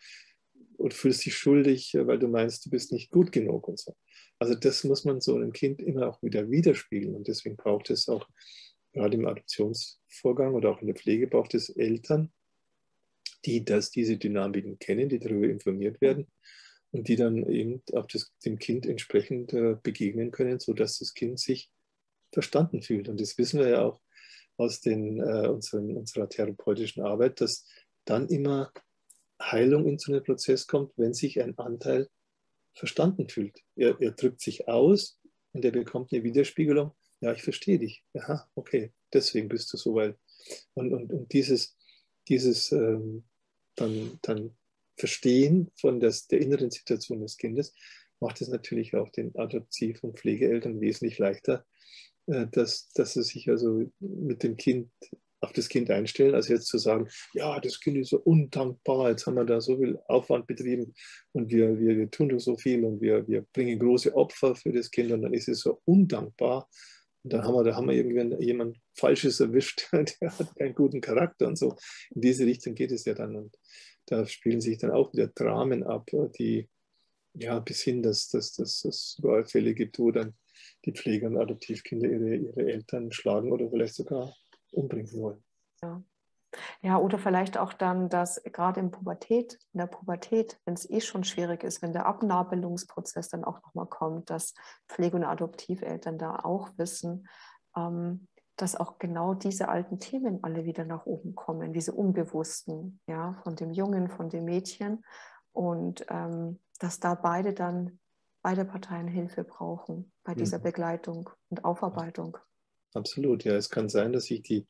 fühlst dich schuldig, weil du meinst, du bist nicht gut genug und so. Also das muss man so einem Kind immer auch wieder widerspiegeln und deswegen braucht es auch gerade im Adoptionsvorgang oder auch in der Pflege braucht es Eltern, die diese Dynamiken kennen, die darüber informiert werden und die dann eben auch dem Kind entsprechend begegnen können, sodass das Kind sich verstanden fühlt. Und das wissen wir ja auch aus unserer therapeutischen Arbeit, dass dann immer Heilung in so einen Prozess kommt, wenn sich ein Anteil verstanden fühlt. Er drückt sich aus und er bekommt eine Widerspiegelung. Ja, ich verstehe dich. Aha, okay, deswegen bist du so, weil. Und dieses dann Verstehen von der inneren Situation des Kindes macht es natürlich auch den Adoptiv- und Pflegeeltern wesentlich leichter, dass sie sich also mit dem Kind auf das Kind einstellen, als jetzt zu sagen, ja, das Kind ist so undankbar, jetzt haben wir da so viel Aufwand betrieben und wir tun doch so viel und wir bringen große Opfer für das Kind und dann ist es so undankbar. Und dann haben wir irgendwie jemand Falsches erwischt, der hat keinen guten Charakter und so. In diese Richtung geht es ja dann. Und da spielen sich dann auch wieder Dramen ab, die ja bis hin, dass es überall Fälle gibt, wo dann die Pfleger und Adoptivkinder ihre Eltern schlagen oder vielleicht sogar umbringen wollen. Ja. Ja, oder vielleicht auch dann, dass gerade in der Pubertät, wenn es schon schwierig ist, wenn der Abnabelungsprozess dann auch nochmal kommt, dass Pflege- und Adoptiveltern da auch wissen, dass auch genau diese alten Themen alle wieder nach oben kommen, diese unbewussten, ja, von dem Jungen, von dem Mädchen und dass da beide Parteien Hilfe brauchen bei dieser Begleitung und Aufarbeitung. Absolut, ja. Es kann sein, dass sich die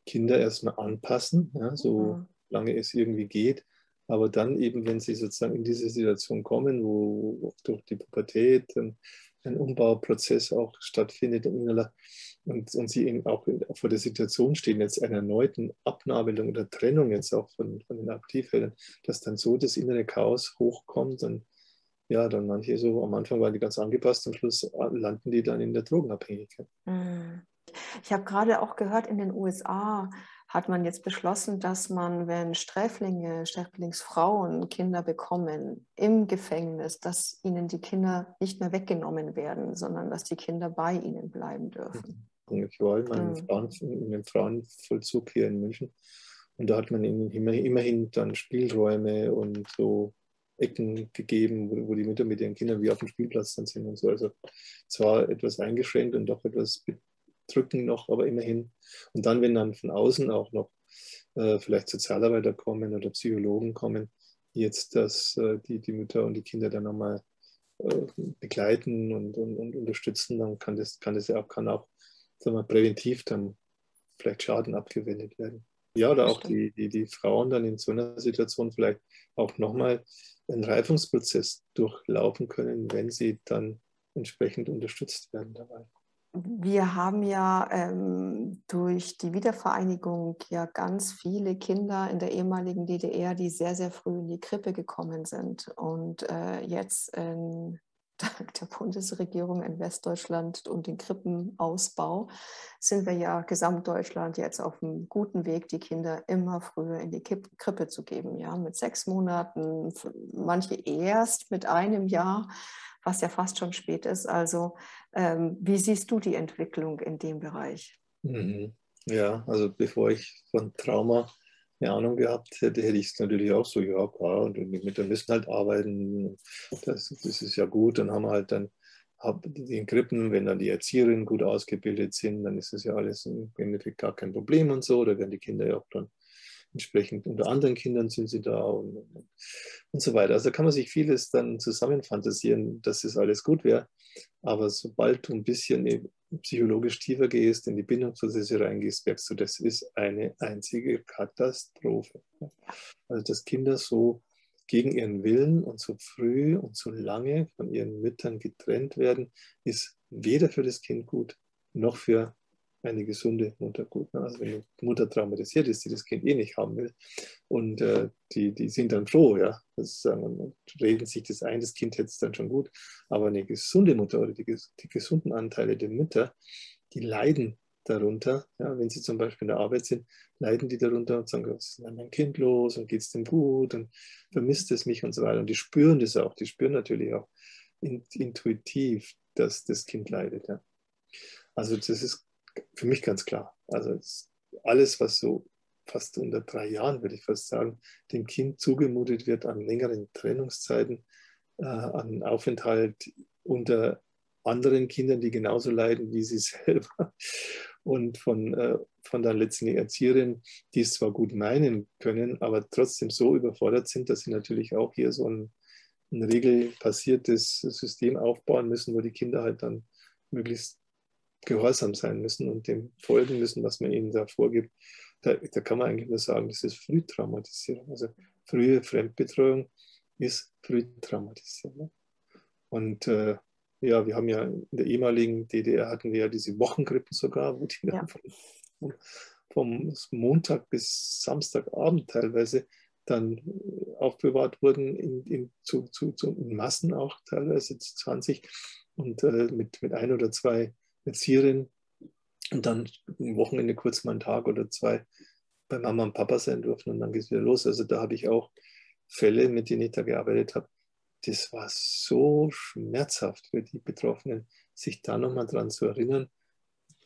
Kinder erstmal anpassen, ja, so lange es irgendwie geht. Aber dann eben, wenn sie sozusagen in diese Situation kommen, wo durch die Pubertät ein Umbauprozess auch stattfindet und sie eben auch vor der Situation stehen, jetzt einer erneuten Abnabelung oder Trennung jetzt auch von den Adoptiveltern, dass dann so das innere Chaos hochkommt und ja, dann manche so, am Anfang waren die ganz angepasst, am Schluss landen die dann in der Drogenabhängigkeit. Ich habe gerade auch gehört, in den USA hat man jetzt beschlossen, dass man, wenn Sträflingsfrauen Kinder bekommen im Gefängnis, dass ihnen die Kinder nicht mehr weggenommen werden, sondern dass die Kinder bei ihnen bleiben dürfen. Ich war in einem Frauenvollzug hier in München und da hat man ihnen immerhin dann Spielräume und so Ecken gegeben, wo die Mütter mit ihren Kindern wie auf dem Spielplatz dann sind und so. Also zwar etwas eingeschränkt und doch etwas bedrückend noch, aber immerhin. Und dann, wenn dann von außen auch noch vielleicht Sozialarbeiter kommen oder Psychologen kommen, die jetzt die Mütter und die Kinder dann nochmal begleiten und unterstützen, dann kann auch sagen wir, präventiv dann vielleicht Schaden abgewendet werden. Ja, oder auch die Frauen dann in so einer Situation vielleicht auch nochmal einen Reifungsprozess durchlaufen können, wenn sie dann entsprechend unterstützt werden dabei. Wir haben ja durch die Wiedervereinigung ja ganz viele Kinder in der ehemaligen DDR, die sehr, sehr früh in die Krippe gekommen sind. Und jetzt dank der Bundesregierung in Westdeutschland und den Krippenausbau sind wir ja Gesamtdeutschland jetzt auf einem guten Weg, die Kinder immer früher in die Krippe zu geben. Ja? Mit 6 Monaten, manche erst mit 1 Jahr, was ja fast schon spät ist. Also wie siehst du die Entwicklung in dem Bereich? Ja, also bevor ich von Trauma eine Ahnung gehabt hätte, hätte ich es natürlich auch so, ja, klar, und die Mütter müssen halt arbeiten, das ist ja gut, dann haben wir halt dann in Krippen, wenn dann die Erzieherinnen gut ausgebildet sind, dann ist das ja alles im Endeffekt gar kein Problem und so, da werden die Kinder ja auch dann entsprechend unter anderen Kindern sind sie da und so weiter. Also da kann man sich vieles dann zusammenfantasieren, dass es alles gut wäre. Aber sobald du ein bisschen psychologisch tiefer gehst, in die Bindungsprozesse reingehst, merkst du, das ist eine einzige Katastrophe. Also dass Kinder so gegen ihren Willen und so früh und so lange von ihren Müttern getrennt werden, ist weder für das Kind gut, noch für eine gesunde Mutter gut. Also wenn die Mutter traumatisiert ist, die das Kind eh nicht haben will, und die sind dann froh, ja, und reden sich das ein, das Kind hätte es dann schon gut, aber eine gesunde Mutter oder die gesunden Anteile der Mütter, die leiden darunter, ja, wenn sie zum Beispiel in der Arbeit sind, leiden die darunter und sagen, was ist denn mein Kind los und geht es dem gut und vermisst es mich und so weiter. Und die spüren das auch, die spüren natürlich auch intuitiv, dass das Kind leidet. Ja. Also das ist für mich ganz klar. Also alles, was so fast unter 3 Jahren, würde ich fast sagen, dem Kind zugemutet wird an längeren Trennungszeiten, an Aufenthalt unter anderen Kindern, die genauso leiden wie sie selber und von der letzten Erzieherin, die es zwar gut meinen können, aber trotzdem so überfordert sind, dass sie natürlich auch hier so ein regelbasiertes System aufbauen müssen, wo die Kinder halt dann möglichst gehorsam sein müssen und dem folgen müssen, was man ihnen da vorgibt. Da kann man eigentlich nur sagen, das ist Frühtraumatisierung. Also frühe Fremdbetreuung ist Frühtraumatisierung. Und ja, wir haben ja in der ehemaligen DDR hatten wir ja diese Wochenkrippen sogar, wo die ja. vom Montag bis Samstagabend teilweise dann aufbewahrt wurden, in Massen auch teilweise 20 und mit 1 oder 2 Erzieherinnen und dann am Wochenende kurz mal einen Tag oder 2 bei Mama und Papa sein durften und dann geht es wieder los. Also da habe ich auch Fälle, mit denen ich da gearbeitet habe. Das war so schmerzhaft für die Betroffenen, sich da nochmal dran zu erinnern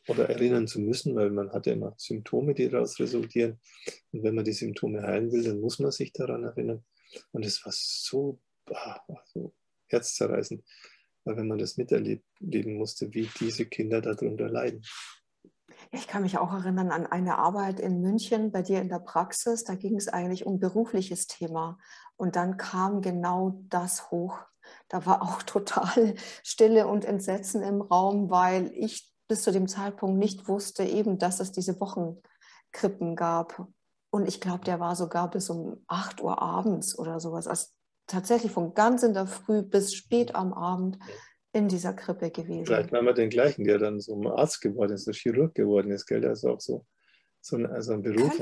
oder erinnern zu müssen, weil man hat ja immer Symptome, die daraus resultieren. Und wenn man die Symptome heilen will, dann muss man sich daran erinnern. Und es war so herzzerreißend, weil wenn man das miterleben musste, wie diese Kinder darunter leiden. Ich kann mich auch erinnern an eine Arbeit in München bei dir in der Praxis. Da ging es eigentlich um berufliches Thema. Und dann kam genau das hoch. Da war auch total Stille und Entsetzen im Raum, weil ich bis zu dem Zeitpunkt nicht wusste, eben, dass es diese Wochenkrippen gab. Und ich glaube, der war sogar bis um 8 Uhr abends oder sowas. Also tatsächlich von ganz in der Früh bis spät am Abend in dieser Krippe gewesen. Vielleicht haben wir den gleichen, der dann so ein Arzt geworden ist, so Chirurg geworden ist, gell? Also auch so ein Beruf.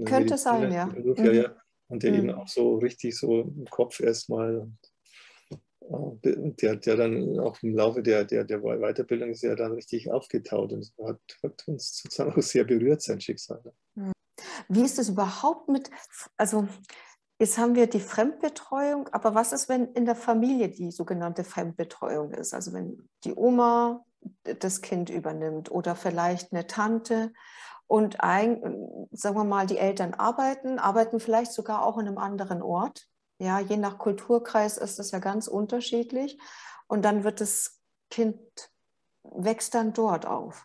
Könnte sein, ja. Beruf, ja. Und der eben auch so richtig so im Kopf erstmal der dann auch im Laufe der Weiterbildung ist ja dann richtig aufgetaut und hat uns sozusagen auch sehr berührt, sein Schicksal. Wie ist es überhaupt also jetzt haben wir die Fremdbetreuung, aber was ist, wenn in der Familie die sogenannte Fremdbetreuung ist? Also wenn die Oma das Kind übernimmt oder vielleicht eine Tante und sagen wir mal, die Eltern arbeiten vielleicht sogar auch in einem anderen Ort. Ja, je nach Kulturkreis ist das ja ganz unterschiedlich. Und dann wird das Kind, wächst dann dort auf.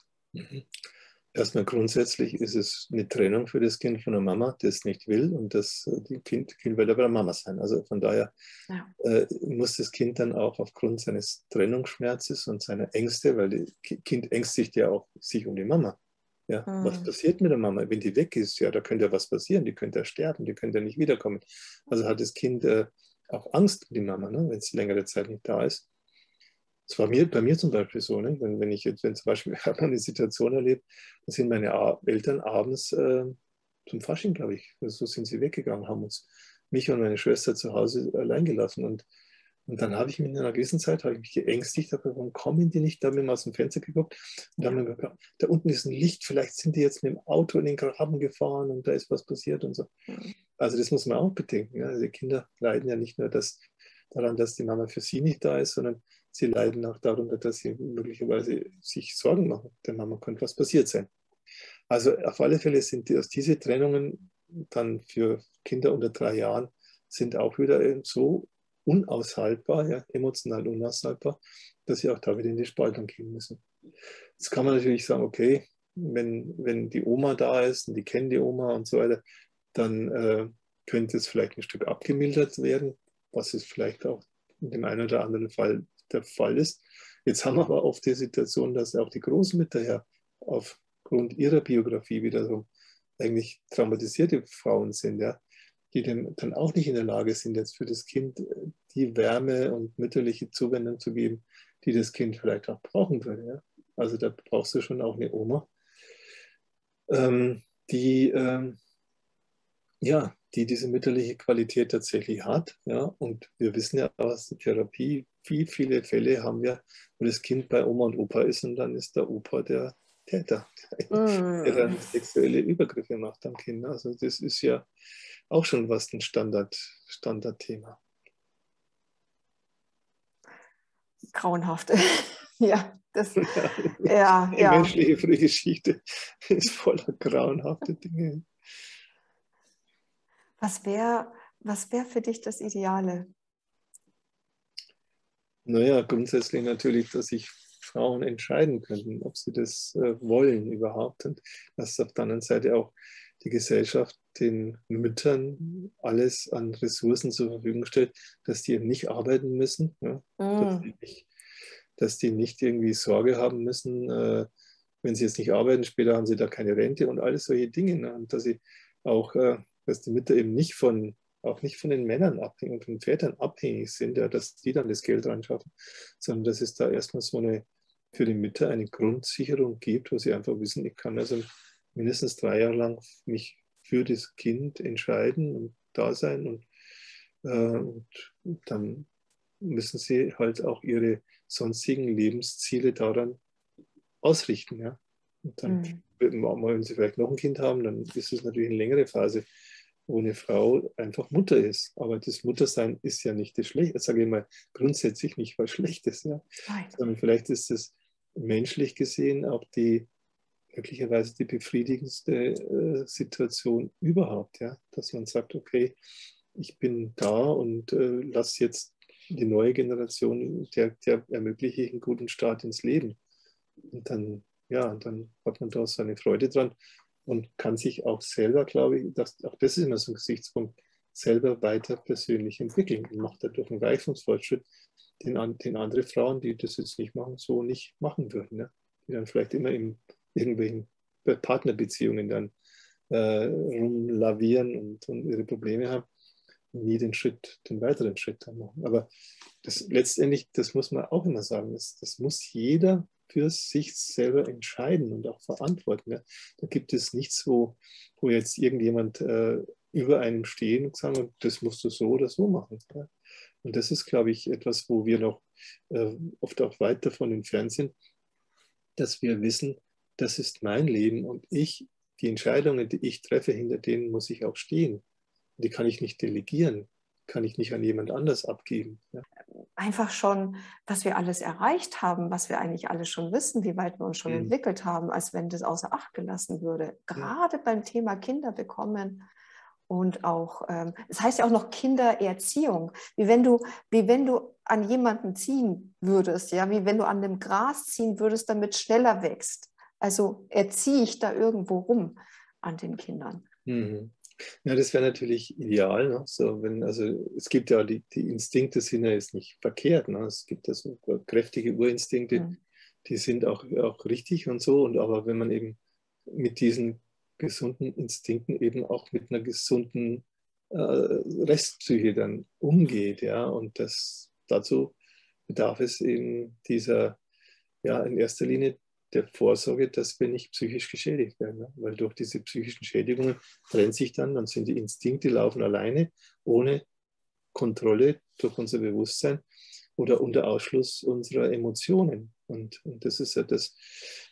Erstmal grundsätzlich ist es eine Trennung für das Kind von der Mama, das nicht will und das Kind will aber der Mama sein. Also von daher muss das Kind dann auch aufgrund seines Trennungsschmerzes und seiner Ängste, weil das Kind ängstigt ja auch sich um die Mama. Ja, was passiert mit der Mama? Wenn die weg ist, ja, da könnte ja was passieren, die könnte ja sterben, die könnte ja nicht wiederkommen. Also hat das Kind auch Angst um die Mama, ne, wenn es längere Zeit nicht da ist. Das war bei mir zum Beispiel so, ne? Wenn zum Beispiel, ich habe eine Situation erlebt, da sind meine Eltern abends zum Fasching, glaube ich, so sind sie weggegangen, haben mich und meine Schwester zu Hause allein gelassen. Und dann habe ich mich in einer gewissen Zeit mich geängstigt, warum kommen die nicht? Da haben wir mal aus dem Fenster geguckt und dann haben wir gedacht, da unten ist ein Licht, vielleicht sind die jetzt mit dem Auto in den Graben gefahren und da ist was passiert und so. Also das muss man auch bedenken. Ja? Also die Kinder leiden ja nicht nur daran, dass die Mama für sie nicht da ist, sondern sie leiden auch darunter, dass sie möglicherweise sich Sorgen machen. Der Mama könnte was passiert sein. Also auf alle Fälle sind diese Trennungen dann für Kinder unter 3 Jahren sind auch wieder so unaushaltbar, ja, emotional unaushaltbar, dass sie auch da wieder in die Spaltung gehen müssen. Jetzt kann man natürlich sagen, okay, wenn die Oma da ist und die kennen die Oma und so weiter, dann könnte es vielleicht ein Stück abgemildert werden, was es vielleicht auch in dem einen oder anderen Fall der Fall ist. Jetzt haben wir aber oft die Situation, dass auch die Großmütter ja aufgrund ihrer Biografie wiederum eigentlich traumatisierte Frauen sind, ja, die dann auch nicht in der Lage sind, jetzt für das Kind die Wärme und mütterliche Zuwendung zu geben, die das Kind vielleicht auch brauchen würde. Ja. Also da brauchst du schon auch eine Oma, die die diese mütterliche Qualität tatsächlich hat. Ja? Und wir wissen ja aus der Therapie, wie viele Fälle haben wir, wo das Kind bei Oma und Opa ist und dann ist der Opa der Täter, der dann sexuelle Übergriffe macht am Kind. Also das ist ja auch schon was ein Standardthema. Grauenhaft. Ja, das, Die menschliche Frühgeschichte ist voller grauenhafter Dinge. Was wär für dich das Ideale? Naja, grundsätzlich natürlich, dass sich Frauen entscheiden könnten, ob sie das wollen überhaupt. Und dass auf der anderen Seite auch die Gesellschaft den Müttern alles an Ressourcen zur Verfügung stellt, dass die eben nicht arbeiten müssen, ja? Dass die nicht irgendwie Sorge haben müssen, wenn sie jetzt nicht arbeiten, später haben sie da keine Rente und alles solche Dinge. Ne? Und dass sie auch, dass die Mütter eben auch nicht von den Männern abhängig, von den Vätern abhängig sind, ja, dass die dann das Geld reinschaffen, sondern dass es da erstmal für die Mütter eine Grundsicherung gibt, wo sie einfach wissen, ich kann also mindestens 3 Jahre lang mich für das Kind entscheiden und da sein und dann müssen sie halt auch ihre sonstigen Lebensziele daran ausrichten. Ja? Und dann, wenn sie vielleicht noch ein Kind haben, dann ist es natürlich eine längere Phase, wo eine Frau einfach Mutter ist. Aber das Muttersein ist ja nicht das Schlechte, sage ich mal, grundsätzlich nicht was Schlechtes. Ja? Sondern vielleicht ist es menschlich gesehen auch möglicherweise die befriedigendste Situation überhaupt. Ja? Dass man sagt, okay, ich bin da und lasse jetzt die neue Generation, der ermögliche ich einen guten Start ins Leben. Und dann hat man da seine Freude dran und kann sich auch selber, glaube ich, auch das ist immer so ein Gesichtspunkt, selber weiter persönlich entwickeln und macht dadurch einen Reifungsfortschritt, den andere Frauen, die das jetzt nicht machen, so nicht machen würden. Ne? Die dann vielleicht immer in irgendwelchen Partnerbeziehungen dann rumlavieren und ihre Probleme haben und nie den weiteren Schritt dann machen. Aber letztendlich, das muss man auch immer sagen, das muss jeder für sich selber entscheiden und auch verantworten. Ja. Da gibt es nichts, wo jetzt irgendjemand über einem stehen und sagen, das musst du so oder so machen. Ja. Und das ist, glaube ich, etwas, wo wir noch oft auch weit davon entfernt sind, dass wir wissen, das ist mein Leben und ich, die Entscheidungen, die ich treffe, hinter denen muss ich auch stehen. Die kann ich nicht delegieren, kann ich nicht an jemand anders abgeben. Ja. Einfach schon, was wir alles erreicht haben, was wir eigentlich alles schon wissen, wie weit wir uns schon entwickelt haben, als wenn das außer Acht gelassen würde. Gerade beim Thema Kinder bekommen und auch, es heißt ja auch noch Kindererziehung, wie wenn du an jemanden ziehen würdest, ja, wie wenn du an dem Gras ziehen würdest, damit es schneller wächst. Also erziehe ich da irgendwo rum an den Kindern. Mhm. Ja, das wäre natürlich ideal. Ne? So, also es gibt ja die Instinkte sind ja jetzt nicht verkehrt. Ne? Es gibt ja so kräftige Urinstinkte, die sind auch richtig und so. Aber wenn man eben mit diesen gesunden Instinkten eben auch mit einer gesunden Restpsyche dann umgeht, ja, und dazu bedarf es eben dieser, ja, in erster Linie der Vorsorge, dass wir nicht psychisch geschädigt werden. Ne? Weil durch diese psychischen Schädigungen trennt sich dann sind die Instinkte laufen alleine, ohne Kontrolle durch unser Bewusstsein oder unter Ausschluss unserer Emotionen. Und das ist ja das,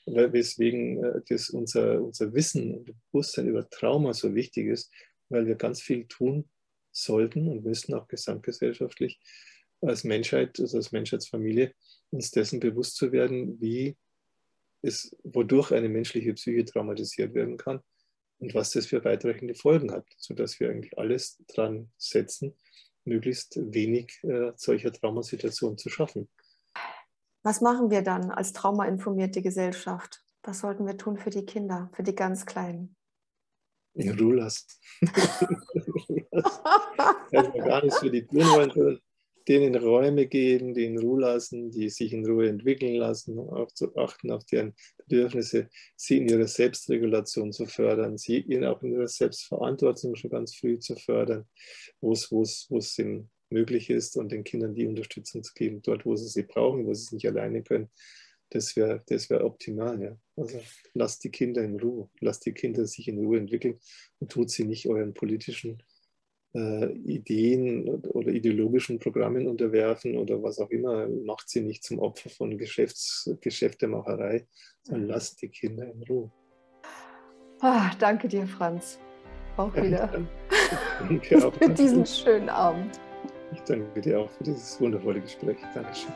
weswegen unser Wissen und Bewusstsein über Trauma so wichtig ist, weil wir ganz viel tun sollten und müssen auch gesamtgesellschaftlich als Menschheit, also als Menschheitsfamilie, uns dessen bewusst zu werden, wodurch eine menschliche Psyche traumatisiert werden kann und was das für weitreichende Folgen hat, sodass wir eigentlich alles dran setzen, möglichst wenig solcher Traumasituationen zu schaffen. Was machen wir dann als traumainformierte Gesellschaft? Was sollten wir tun für die Kinder, für die ganz Kleinen? In Ruhe lassen. Also gar nichts für die tun wollen, sondern denen Räume geben, die in Ruhe lassen, die sich in Ruhe entwickeln lassen, auch zu achten auf deren Bedürfnisse, sie in ihrer Selbstregulation zu fördern, sie ihnen auch in ihrer Selbstverantwortung schon ganz früh zu fördern, wo es ihnen möglich ist und den Kindern die Unterstützung zu geben, dort, wo sie brauchen, wo sie es nicht alleine können. Das wär optimal. Ja. Also lasst die Kinder in Ruhe, lasst die Kinder sich in Ruhe entwickeln und tut sie nicht euren politischen Ideen oder ideologischen Programmen unterwerfen oder was auch immer, macht sie nicht zum Opfer von Geschäftemacherei, sondern lasst die Kinder in Ruhe. Danke dir, Franz. Auch wieder. Danke auch. Für diesen schönen Abend. Ich danke dir auch für dieses wundervolle Gespräch. Dankeschön.